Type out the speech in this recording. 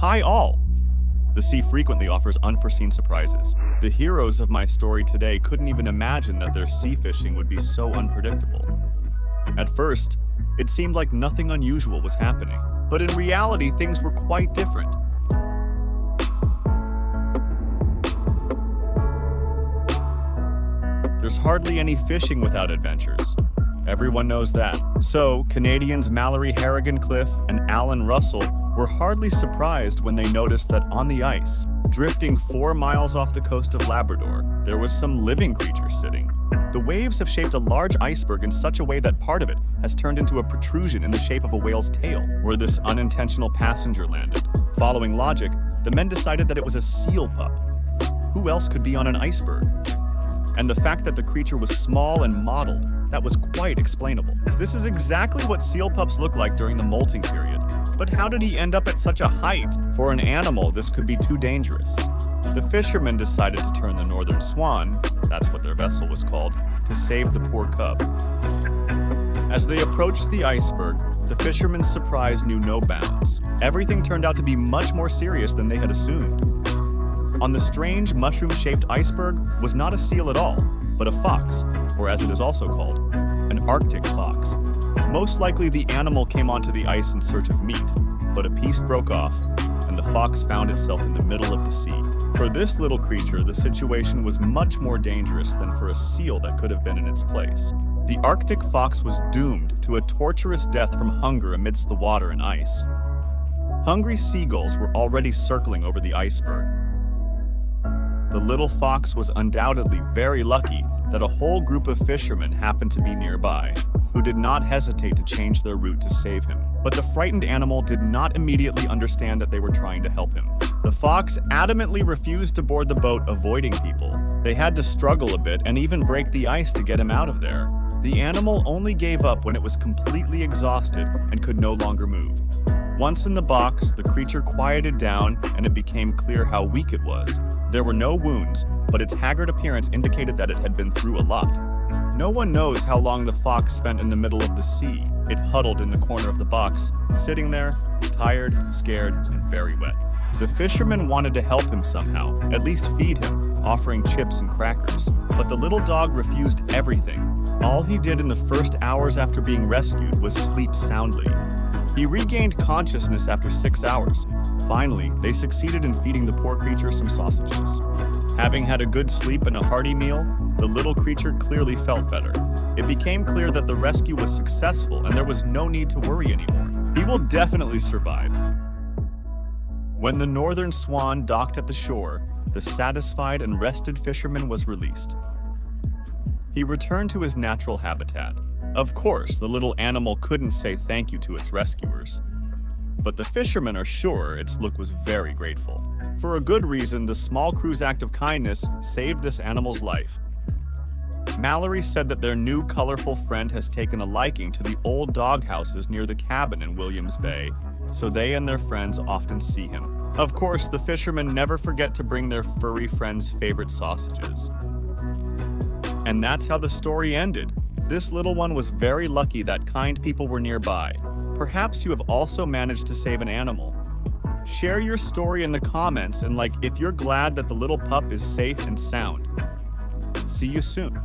Hi all! The sea frequently offers unforeseen surprises. The heroes of my story today couldn't even imagine that their sea fishing would be so unpredictable. At first, it seemed like nothing unusual was happening, but in reality things were quite different. There's hardly any fishing without adventures. Everyone knows that. So, Canadians Mallory Harrigan-Cliff and Alan Russell were hardly surprised when they noticed that on the ice, drifting 4 miles off the coast of Labrador, there was some living creature sitting. The waves have shaped a large iceberg in such a way that part of it has turned into a protrusion in the shape of a whale's tail, where this unintentional passenger landed. Following logic, the men decided that it was a seal pup. Who else could be on an iceberg? And the fact that the creature was small and mottled, that was quite explainable. This is exactly what seal pups look like during the molting period. But how did he end up at such a height? For an animal, this could be too dangerous. The fishermen decided to turn the Northern Swan, that's what their vessel was called, to save the poor cub. As they approached the iceberg, the fishermen's surprise knew no bounds. Everything turned out to be much more serious than they had assumed. On the strange mushroom-shaped iceberg was not a seal at all, but a fox, or as it is also called, an Arctic fox. Most likely the animal came onto the ice in search of meat, but a piece broke off, and the fox found itself in the middle of the sea. For this little creature, the situation was much more dangerous than for a seal that could have been in its place. The Arctic fox was doomed to a torturous death from hunger amidst the water and ice. Hungry seagulls were already circling over the iceberg. The little fox was undoubtedly very lucky that a whole group of fishermen happened to be nearby, who did not hesitate to change their route to save him. But the frightened animal did not immediately understand that they were trying to help him. The fox adamantly refused to board the boat, avoiding people. They had to struggle a bit and even break the ice to get him out of there. The animal only gave up when it was completely exhausted and could no longer move. Once in the box, the creature quieted down and it became clear how weak it was. There were no wounds, but its haggard appearance indicated that it had been through a lot. No one knows how long the fox spent in the middle of the sea. It huddled in the corner of the box, sitting there, tired, scared, and very wet. The fishermen wanted to help him somehow, at least feed him, offering chips and crackers. But the little dog refused everything. All he did in the first hours after being rescued was sleep soundly. He regained consciousness after 6 hours. Finally, they succeeded in feeding the poor creature some sausages. Having had a good sleep and a hearty meal, the little creature clearly felt better. It became clear that the rescue was successful and there was no need to worry anymore. He will definitely survive. When the Northern Swan docked at the shore, the satisfied and rested fisherman was released. He returned to his natural habitat. Of course, the little animal couldn't say thank you to its rescuers. But the fishermen are sure its look was very grateful. For a good reason, the small crew's act of kindness saved this animal's life. Mallory said that their new colorful friend has taken a liking to the old doghouses near the cabin in Williams Bay, so they and their friends often see him. Of course, the fishermen never forget to bring their furry friends' favorite sausages. And that's how the story ended. This little one was very lucky that kind people were nearby. Perhaps you have also managed to save an animal. Share your story in the comments and if you're glad that the little pup is safe and sound. See you soon.